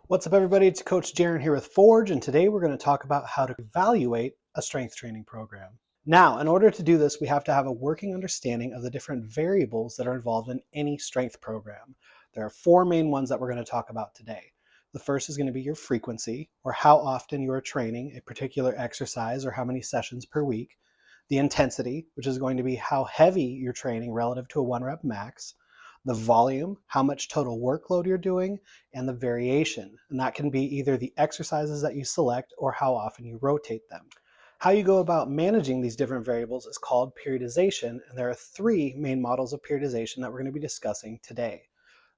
What's up, everybody? It's Coach Jaron here with Forge, and today we're going to talk about how to evaluate a strength training program. Now, in order to do this, we have to have a working understanding of the different variables that are involved in any strength program. There are four main ones that we're going to talk about today. The first is going to be your frequency, or how often you are training a particular exercise or how many sessions per week. The intensity, which is going to be how heavy you're training relative to a 1-rep max. The volume, how much total workload you're doing, and the variation. And that can be either the exercises that you select or how often you rotate them. How you go about managing these different variables is called periodization, and there are three main models of periodization that we're going to be discussing today: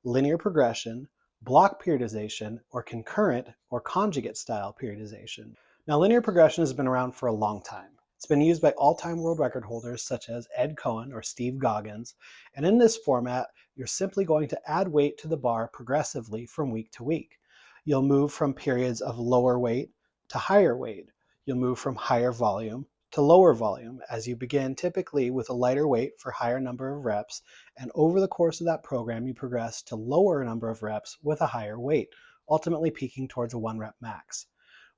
linear progression, block periodization, or concurrent or conjugate style periodization. Now, linear progression has been around for a long time. It's been used by all-time world record holders such as Ed Cohen or Steve Goggins, and in this format, you're simply going to add weight to the bar progressively from week to week. You'll move from periods of lower weight to higher weight. You'll move from higher volume to lower volume as you begin typically with a lighter weight for higher number of reps, and over the course of that program you progress to lower number of reps with a higher weight, ultimately peaking towards a 1-rep max.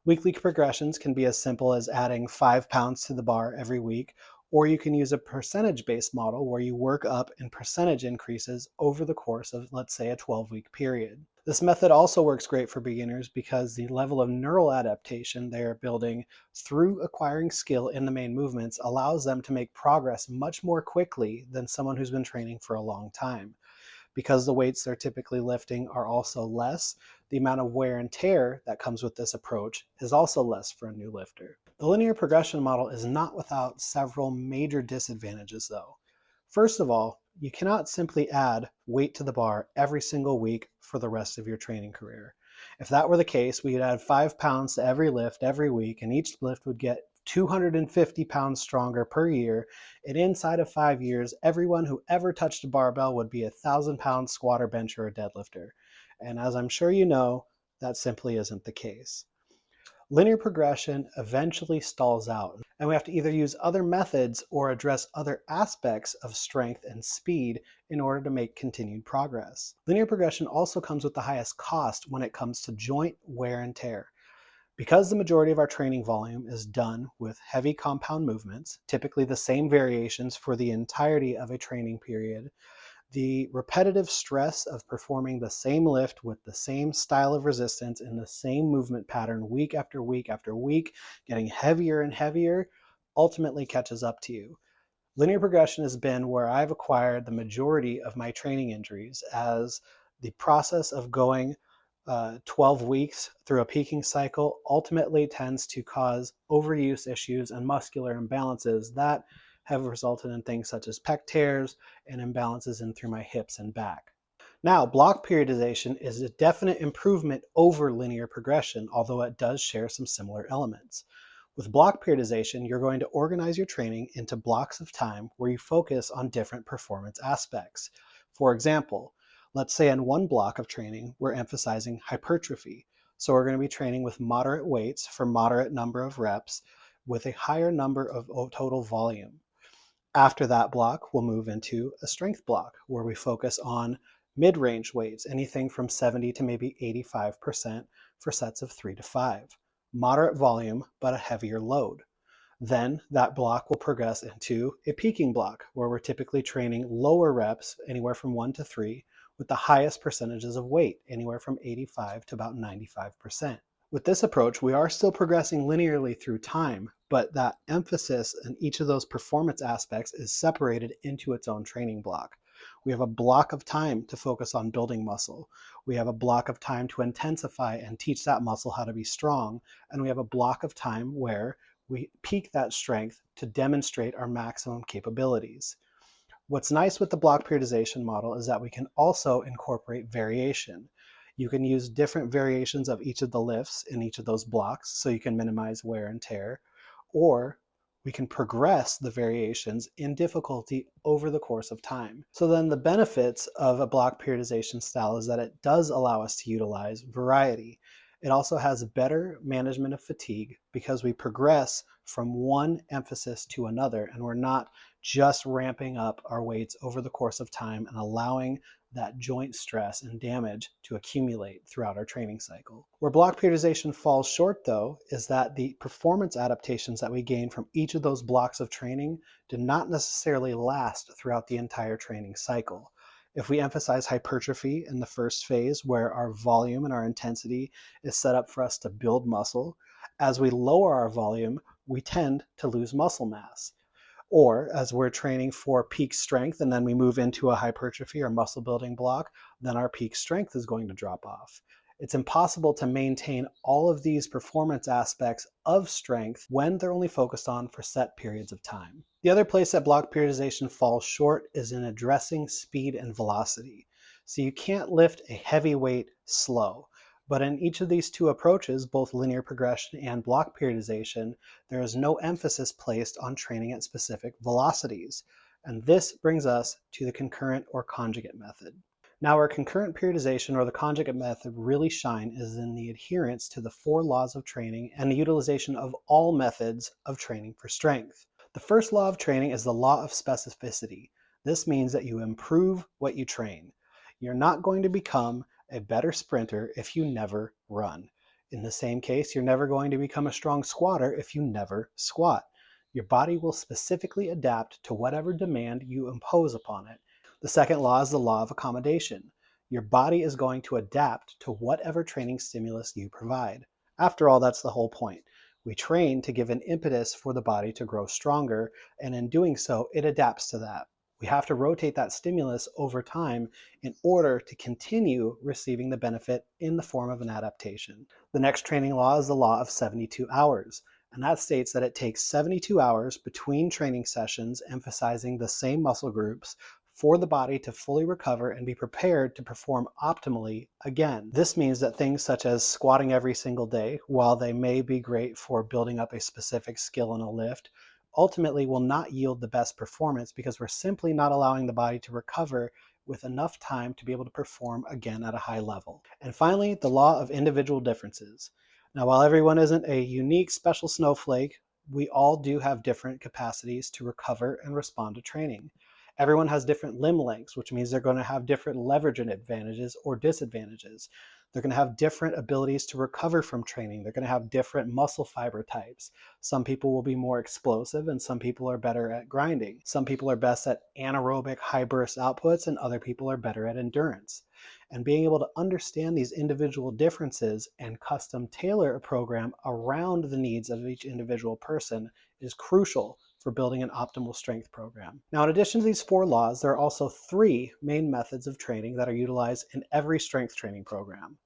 Weekly progressions can be as simple as adding 5 pounds to the bar every week, or you can use a percentage-based model where you work up in percentage increases over the course of, let's say, a 12-week period. This method also works great for beginners because the level of neural adaptation they are building through acquiring skill in the main movements allows them to make progress much more quickly than someone who's been training for a long time. Because the weights they're typically lifting are also less, the amount of wear and tear that comes with this approach is also less for a new lifter. The linear progression model is not without several major disadvantages though. First of all, you cannot simply add weight to the bar every single week for the rest of your training career. If that were the case, we could add 5 pounds to every lift every week, and each lift would get 250 pounds stronger per year, and inside of 5 years, everyone who ever touched a barbell would be a 1,000-pound squatter, bencher, or deadlifter. And as I'm sure you know, that simply isn't the case. Linear progression eventually stalls out, and we have to either use other methods or address other aspects of strength and speed in order to make continued progress. Linear progression also comes with the highest cost when it comes to joint wear and tear. Because the majority of our training volume is done with heavy compound movements, typically the same variations for the entirety of a training period, the repetitive stress of performing the same lift with the same style of resistance in the same movement pattern week after week after week, getting heavier and heavier, ultimately catches up to you. Linear progression has been where I've acquired the majority of my training injuries, as the process of going 12 weeks through a peaking cycle ultimately tends to cause overuse issues and muscular imbalances that have resulted in things such as pec tears and imbalances in through my hips and back. Now, block periodization is a definite improvement over linear progression, although it does share some similar elements. With block periodization, you're going to organize your training into blocks of time where you focus on different performance aspects. For example, let's say in one block of training, we're emphasizing hypertrophy. So we're going to be training with moderate weights for moderate number of reps with a higher number of total volume. After that block, we'll move into a strength block where we focus on mid-range weights, anything from 70 to maybe 85% for sets of 3 to 5. Moderate volume, but a heavier load. Then that block will progress into a peaking block where we're typically training lower reps, anywhere from 1 to 3, with the highest percentages of weight, anywhere from 85 to about 95%. With this approach, we are still progressing linearly through time, but that emphasis in each of those performance aspects is separated into its own training block. We have a block of time to focus on building muscle. We have a block of time to intensify and teach that muscle how to be strong. And we have a block of time where we peak that strength to demonstrate our maximum capabilities. What's nice with the block periodization model is that we can also incorporate variation. You can use different variations of each of the lifts in each of those blocks so you can minimize wear and tear, or we can progress the variations in difficulty over the course of time. So then the benefits of a block periodization style is that it does allow us to utilize variety. It also has better management of fatigue because we progress from one emphasis to another, and we're not just ramping up our weights over the course of time and allowing that joint stress and damage to accumulate throughout our training cycle. Where block periodization falls short, though, is that the performance adaptations that we gain from each of those blocks of training do not necessarily last throughout the entire training cycle. If we emphasize hypertrophy in the first phase, where our volume and our intensity is set up for us to build muscle, as we lower our volume, we tend to lose muscle mass. Or as we're training for peak strength and then we move into a hypertrophy or muscle building block, then our peak strength is going to drop off. It's impossible to maintain all of these performance aspects of strength when they're only focused on for set periods of time. The other place that block periodization falls short is in addressing speed and velocity. So you can't lift a heavy weight slow. But in each of these two approaches, both linear progression and block periodization, there is no emphasis placed on training at specific velocities. And this brings us to the concurrent or conjugate method. Now, where concurrent periodization or the conjugate method really shine is in the adherence to the 4 laws of training and the utilization of all methods of training for strength. The first law of training is the law of specificity. This means that you improve what you train. You're not going to become a better sprinter if you never run. In the same case, you're never going to become a strong squatter if you never squat. Your body will specifically adapt to whatever demand you impose upon it. The second law is the law of accommodation. Your body is going to adapt to whatever training stimulus you provide. After all, that's the whole point. We train to give an impetus for the body to grow stronger, and in doing so, it adapts to that. We have to rotate that stimulus over time in order to continue receiving the benefit in the form of an adaptation. The next training law is the law of 72 hours, and that states that it takes 72 hours between training sessions emphasizing the same muscle groups for the body to fully recover and be prepared to perform optimally again. This means that things such as squatting every single day, while they may be great for building up a specific skill in a lift, ultimately will not yield the best performance because we're simply not allowing the body to recover with enough time to be able to perform again at a high level. And finally, the law of individual differences. Now, while everyone isn't a unique special snowflake, we all do have different capacities to recover and respond to training. Everyone has different limb lengths, which means they're going to have different leverage advantages or disadvantages. They're going to have different abilities to recover from training. They're going to have different muscle fiber types. Some people will be more explosive and some people are better at grinding. Some people are best at anaerobic high burst outputs and other people are better at endurance. And being able to understand these individual differences and custom tailor a program around the needs of each individual person is crucial for building an optimal strength program. Now, in addition to these 4 laws, there are also 3 main methods of training that are utilized in every strength training program.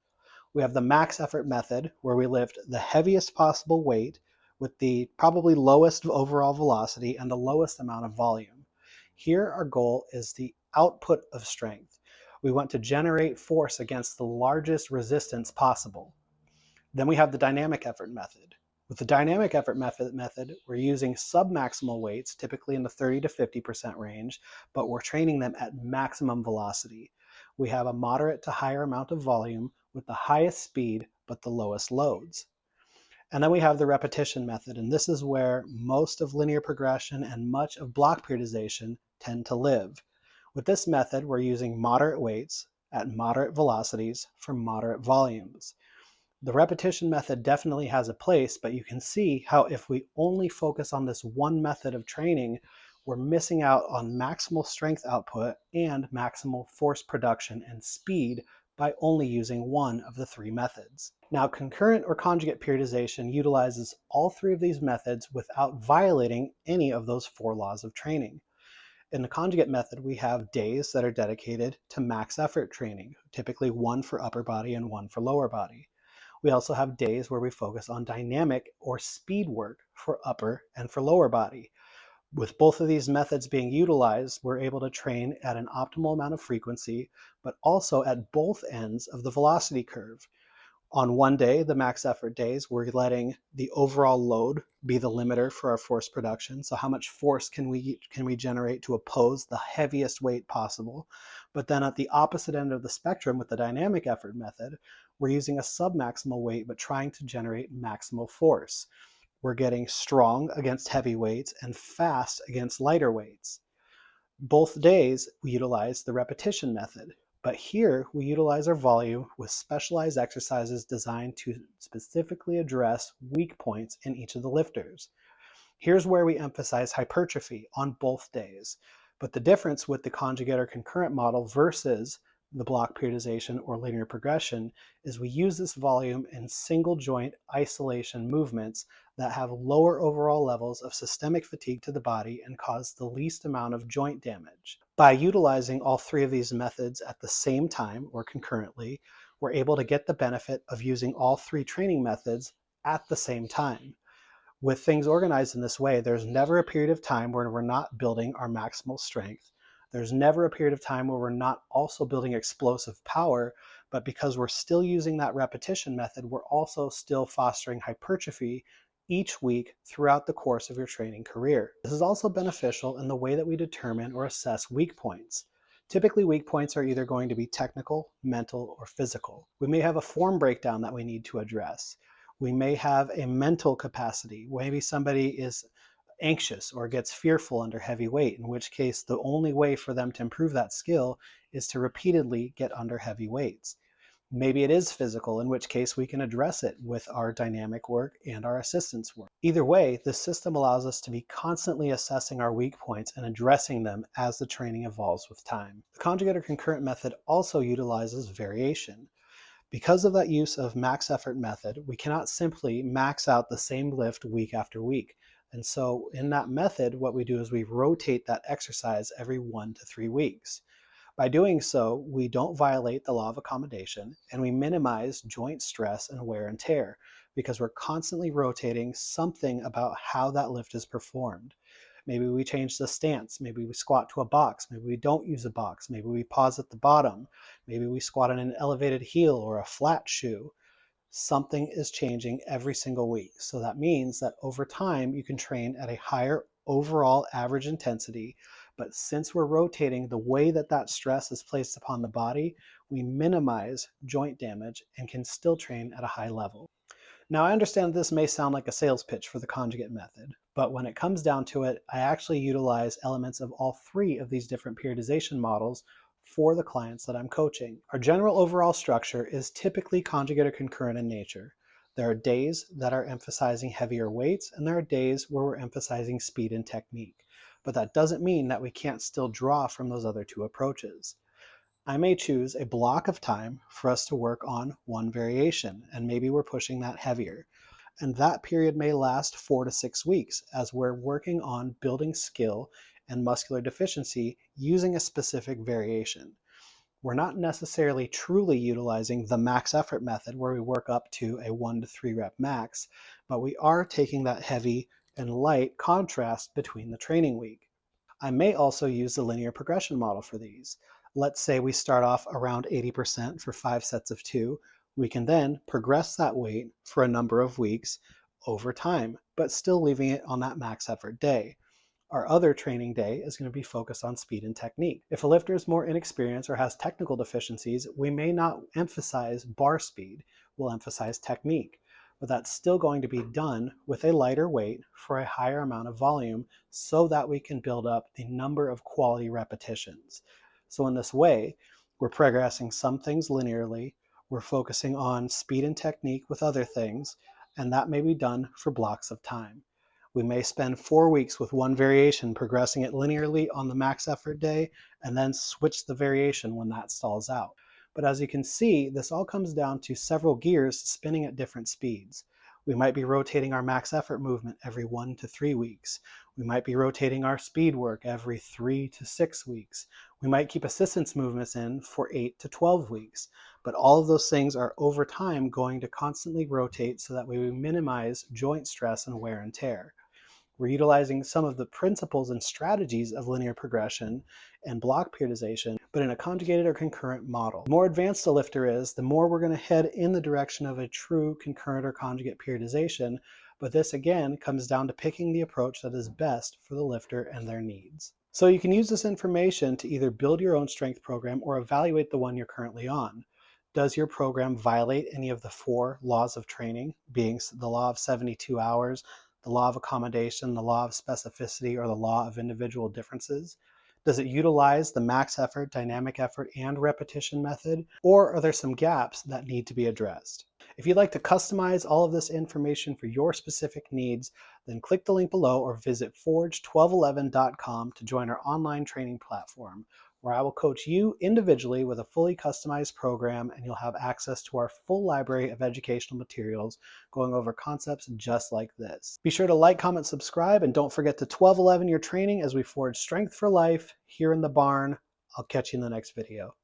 We have the max effort method, where we lift the heaviest possible weight with the probably lowest overall velocity and the lowest amount of volume. Here, our goal is the output of strength. We want to generate force against the largest resistance possible. Then we have the dynamic effort method. With the dynamic effort method, we're using submaximal weights, typically in the 30 to 50% range, but we're training them at maximum velocity. We have a moderate to higher amount of volume with the highest speed, but the lowest loads. And then we have the repetition method, and this is where most of linear progression and much of block periodization tend to live. With this method, we're using moderate weights at moderate velocities for moderate volumes. The repetition method definitely has a place, but you can see how if we only focus on this one method of training, we're missing out on maximal strength output and maximal force production and speed by only using one of the 3 methods. Now, concurrent or conjugate periodization utilizes all 3 of these methods without violating any of those 4 laws of training. In the conjugate method, we have days that are dedicated to max effort training, typically 1 for upper body and 1 for lower body. We also have days where we focus on dynamic or speed work for upper and for lower body. With both of these methods being utilized, we're able to train at an optimal amount of frequency, but also at both ends of the velocity curve. On one day, the max effort days, we're letting the overall load be the limiter for our force production. So how much force can we generate to oppose the heaviest weight possible? But then at the opposite end of the spectrum with the dynamic effort method, we're using a submaximal weight, but trying to generate maximal force. We're getting strong against heavy weights and fast against lighter weights. Both days, we utilize the repetition method, But here we utilize our volume with specialized exercises designed to specifically address weak points in each of the lifters. Here's where we emphasize hypertrophy on both days. But the difference with the conjugate or concurrent model versus the block periodization or linear progression is we use this volume in single joint isolation movements that have lower overall levels of systemic fatigue to the body and cause the least amount of joint damage. By utilizing all three of these methods at the same time or concurrently, we're able to get the benefit of using all three training methods at the same time. With things organized in this way, there's never a period of time where we're not building our maximal strength. There's never a period of time where we're not also building explosive power, but because we're still using that repetition method, we're also still fostering hypertrophy each week throughout the course of your training career. This is also beneficial in the way that we determine or assess weak points. Typically, weak points are either going to be technical, mental, or physical. We may have a form breakdown that we need to address. We may have a mental capacity. Maybe somebody is anxious or gets fearful under heavy weight, in which case the only way for them to improve that skill is to repeatedly get under heavy weights. Maybe it is physical, in which case we can address it with our dynamic work and our assistance work. Either way, this system allows us to be constantly assessing our weak points and addressing them as the training evolves with time. The conjugate or concurrent method also utilizes variation. Because of that use of max effort method, we cannot simply max out the same lift week after week. And so in that method, what we do is we rotate that exercise every 1 to 3 weeks. By doing so, we don't violate the law of accommodation and we minimize joint stress and wear and tear because we're constantly rotating something about how that lift is performed. Maybe we change the stance, maybe we squat to a box, maybe we don't use a box, maybe we pause at the bottom, maybe we squat on an elevated heel or a flat shoe. Something is changing every single week. So that means that over time you can train at a higher overall average intensity, but since we're rotating the way that that stress is placed upon the body, we minimize joint damage and can still train at a high level. Now, I understand this may sound like a sales pitch for the conjugate method, but when it comes down to it, I actually utilize elements of all three of these different periodization models for the clients that I'm coaching. Our general overall structure is typically conjugate or concurrent in nature. There are days that are emphasizing heavier weights, and there are days where we're emphasizing speed and technique. But that doesn't mean that we can't still draw from those other two approaches. I may choose a block of time for us to work on one variation, and maybe we're pushing that heavier. And that period may last 4 to 6 weeks as we're working on building skill and muscular deficiency using a specific variation. We're not necessarily truly utilizing the max effort method where we work up to a 1 to 3 rep max, but we are taking that heavy and light contrast between the training week. I may also use the linear progression model for these. Let's say we start off around 80% for 5 sets of 2. We can then progress that weight for a number of weeks over time, but still leaving it on that max effort day. Our other training day is going to be focused on speed and technique. If a lifter is more inexperienced or has technical deficiencies, we may not emphasize bar speed, we'll emphasize technique. But that's still going to be done with a lighter weight for a higher amount of volume so that we can build up the number of quality repetitions. So in this way, we're progressing some things linearly, we're focusing on speed and technique with other things, and that may be done for blocks of time. We may spend 4 weeks with one variation progressing it linearly on the max effort day and then switch the variation when that stalls out. But as you can see, this all comes down to several gears spinning at different speeds. We might be rotating our max effort movement every 1 to 3 weeks. We might be rotating our speed work every 3 to 6 weeks. We might keep assistance movements in for 8 to 12 weeks. But all of those things are over time going to constantly rotate so that we minimize joint stress and wear and tear. We're utilizing some of the principles and strategies of linear progression and block periodization, but in a conjugated or concurrent model. The more advanced a lifter is, the more we're going to head in the direction of a true concurrent or conjugate periodization, but this again comes down to picking the approach that is best for the lifter and their needs. So you can use this information to either build your own strength program or evaluate the one you're currently on. Does your program violate any of the 4 laws of training, being the law of 72 hours, the law of accommodation, the law of specificity, or the law of individual differences? Does it utilize the max effort, dynamic effort, and repetition method? Or are there some gaps that need to be addressed? If you'd like to customize all of this information for your specific needs, then click the link below or visit forge1211.com to join our online training platform, where I will coach you individually with a fully customized program, and you'll have access to our full library of educational materials going over concepts just like this. Be sure to like, comment, subscribe, and don't forget to 1211 your training as we forge strength for life here in the barn. I'll catch you in the next video.